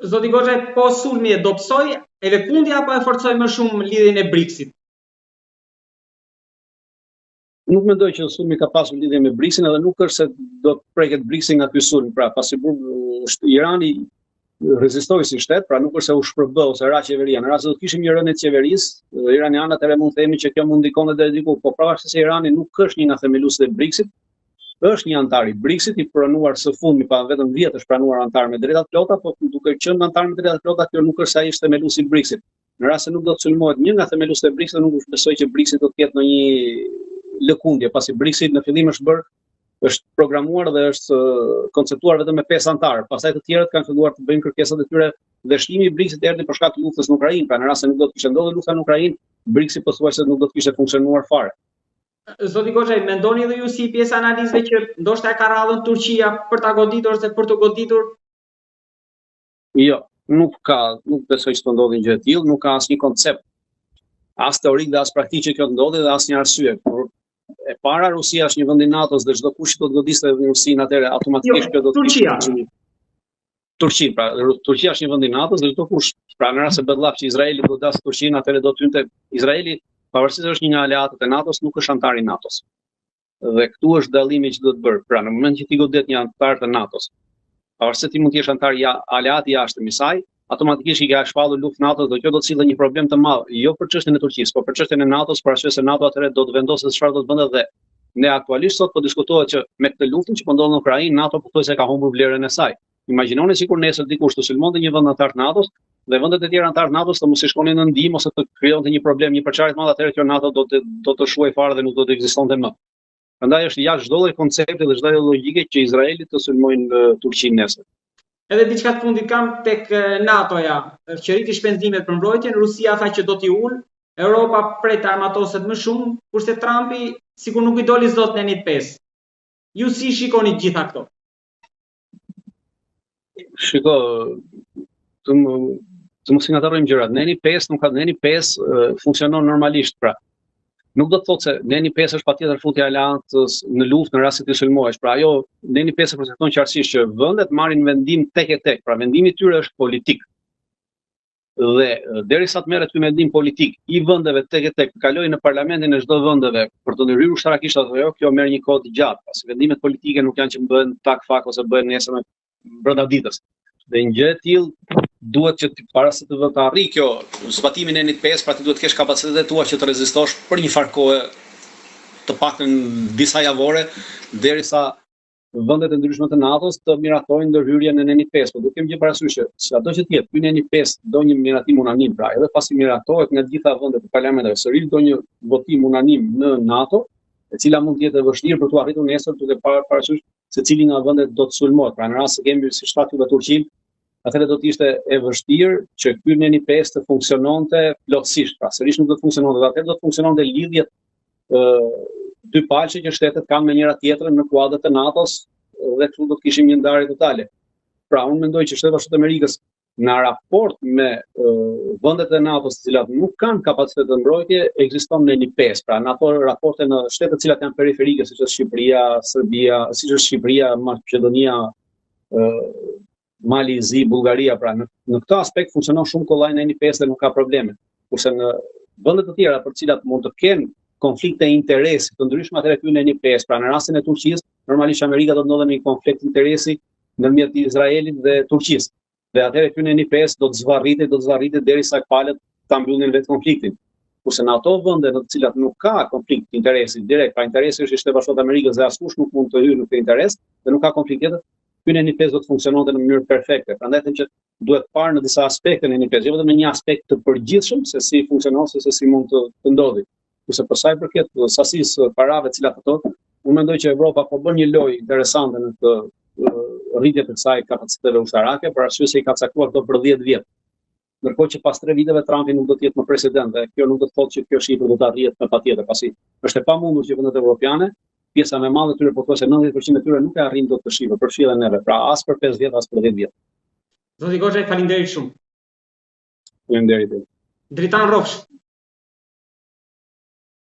Zoti Goxha, po sulmi e dobësoj e lëkundi apo e forcoj më shumë lidhjen e BRICS-it? Nuk mendoj që sulmi ka pasur lidhje me BRICS-in, edhe nuk është se do të preket BRICS-i nga ky sulm. Pra, pasi Irani rezistoi si shtet, pra nuk është se u shpërbë ose ra qeveria. Në rast se do të kishim një rënë të qeverisë, iranianët atëherë mund të themi që kjo mund ndikonte deri diku, po pavarësisht se Irani nuk është një nga themeluesit e BRICS-it, është një antar i BRICS-it i pranuar së fundmi, pa vetëm 10 vjet është pranuar antar me drejta të plota, po duke qenë antar me drejta të plota, kjo nuk është se ai është themeluesi i BRICS-it. Në rast se nuk do të sulmohet një nga themeluesit e BRICS-it, nuk besoj që BRICS-i do të ketë ndonjë lëkundje, pasi BRICS-i në fillim është programuar dhe është konceptuar vetëm me 5 antarë. Pastaj të tjerët kanë filluar të bëjnë kërkesat e tyre dhe shtimi i BRICS-it erdhi për shkak të luftës në Ukrainë. Pra në rast se nuk do të kishte ndodhur lufta në Ukrainë, BRICS-i pothuajse nuk do të kishte funksionuar fare. Zoti Goxha, mendoni edhe ju si pjesë analizëve që ndoshta e ka rrallën Turqia për ta goditur ose për të goditur? Jo, nuk besoj që të ndodhi gjë e tillë, nuk ka asnjë koncept, as teorik dhe as praktik që kjo të ndodhi dhe asnjë arsye. E para, Rusia është një vend i NATO-s dhe çdo kush do të godiste Rusinë, atëherë automatikisht kjo do të Turqia. Turqia, pra Turqia është një vend i NATO-s dhe çdo kush, pra në rast se bëhet që Izraeli do das Turqinë, atëherë do të hynte Izraeli, pavarësisht se është një nga aleatët e NATO-s, nuk është antar i NATO-s. Dhe këtu është dallimi që do të bërë. Pra në moment që ti godet një antar të NATO-s, pavarësisht se ti mund të jesh antar aleat i jashtëm i saj, automatikisht i ka shpallur luftë NATO dhe kjo do të sjellë një problem të madh, jo për çështjen e Turqisë, por për çështjen e NATO-s, për arsye se NATO atëherë do të vendosë se çfarë do të bënte dhe ne aktualisht sot po diskutohet që me këtë luftë që po ndodh në Ukrainë, NATO pothuajse ka humbur vlerën e saj. Imagjinoni sikur nesër dikush të sulmonte një vend antar të NATO-s dhe vendet e tjera antar të NATO-s të mos i shkonin në ndihmë ose të krijonte një problem, një përçarje të madhe, atëherë kjo NATO do të shuaj fare dhe nuk do të ekzistonte më. Prandaj është jashtë çdo lloj koncepti dhe çdo lloj logjike që Izraeli të sulmojnë Turqinë nesër. Edhe diçka të fundit kam tek NATO-ja, që rriti shpenzimet për mbrojtjen, Rusia tha që do t'i ul, Europa pret të armatoset më shumë, kurse Trumpi sikur nuk i doli zot në Nenit 5. Ju si shikoni gjitha këto? Shiko, të mos i ngatarrojmë gjërat. Neni 5 funksionon normalisht, pra. Nuk do të thotë se Neni 5 është patjetër futja e aleancës në luftë në rast se ti sulmohesh. Pra ajo Neni 5 përcakton qartësisht që vendet marrin vendim tek e tek. Pra vendimi i tyre është politik. Dhe derisa të merret ky mendim politik i vendeve tek e tek, kalojë në parlamentin e çdo vendeve për të ndërhyrë ushtarakisht apo jo, kjo merr një kohë të gjatë. Pasi vendimet politike nuk janë që bëhen tak fak ose bëhen nesër brenda ditës. Dhe një gjë e tillë duhet që para se të arrijë kjo zbatimin e Nenit 5, pra ti duhet të kesh kapacitetet tua që të rezistosh për një farë kohe, të paktën disa javore, derisa vendet e ndryshme të NATO-s të miratojnë ndërhyrjen e Nenit 5. Po duhet kemi gjë parasysh që ato që të jetë ky Nenit 5 do një miratim unanim, pra edhe pasi miratohet nga të gjitha vendet e parlamenteve, sërish do një votim unanim në NATO, e cila mund të jetë e vështirë për të arritur nesër, duke parasysh se cili nga vendet do të sulmohet. Pra në rast se kemi si shtatë të Turqinë, atëherë do të ishte e vështirë që ky Nenit 5 të funksiononte plotësisht. Pra sërish nuk do të funksiononte, atëherë do të funksiononte lidhjet dypalçe që shtetet kanë me njëra tjetrën në kuadrat e NATO-s dhe këtu do të kishim një ndarje totale. Pra unë mendoj që Shtetet Bashkuara të Amerikës në raport me vendet e NATO-s të cilat nuk kanë kapacitet të mbrojtje, ekziston Nenit 5. Pra në ato raporte në shtetet të cilat janë periferike, siç është Shqipëria, Serbia, siç është Shqipëria, Maqedonia, Mali, Bullgaria, pra në këtë aspekt funksionon shumë kollaj Nenit 5 dhe nuk ka probleme. Kurse në vendet të tjera për të cilat mund të kenë konflikte interesi të ndryshme, atëherë ky Nenit 5, pra në rastin e Turqisë, normalisht Amerika do të ndodhe në një konflikt interesi ndërmjet Izraelit dhe Turqisë. Dhe atëherë ky Nenit 5 do të zvarritet derisa palët ta mbyllin vetë konfliktin. Kurse në ato vende në të cilat nuk ka konflikt interesi direkt, pra interesi është i Shtetit Bashkuar të Amerikës dhe askush nuk mund të hyjë në këtë interes dhe nuk ka konflikt tjetër, ky Nenit 5 do të funksiononte në mënyrë perfekte. Prandaj them që duhet parë në disa aspekte Nenit 5, jo vetëm në një aspekt të përgjithshëm se si funksionon, se si mund të ndodhi. Kurse për sa i përket sasisë parave të cilat ato, unë mendoj që Evropa po bën një lojë interesante në këtë rritje të kësaj kapaciteteve ushtarake, për arsye se i ka caktuar këto për 10 vjet. Ndërkohë që pas 3 viteve Trumpi nuk do të jetë më president dhe kjo nuk do të thotë që kjo shifër do të arrihet me patjetër, pasi është e pamundur që vendet evropiane, pjesa më e madhe e tyre, pothuajse 90% e tyre nuk e arrin dot të shifër, përfshirë neve, pra as për 5 vjet as për 10 vjet. Zoti Goxha, faleminderit shumë. Faleminderit. Dritan Rrofsh.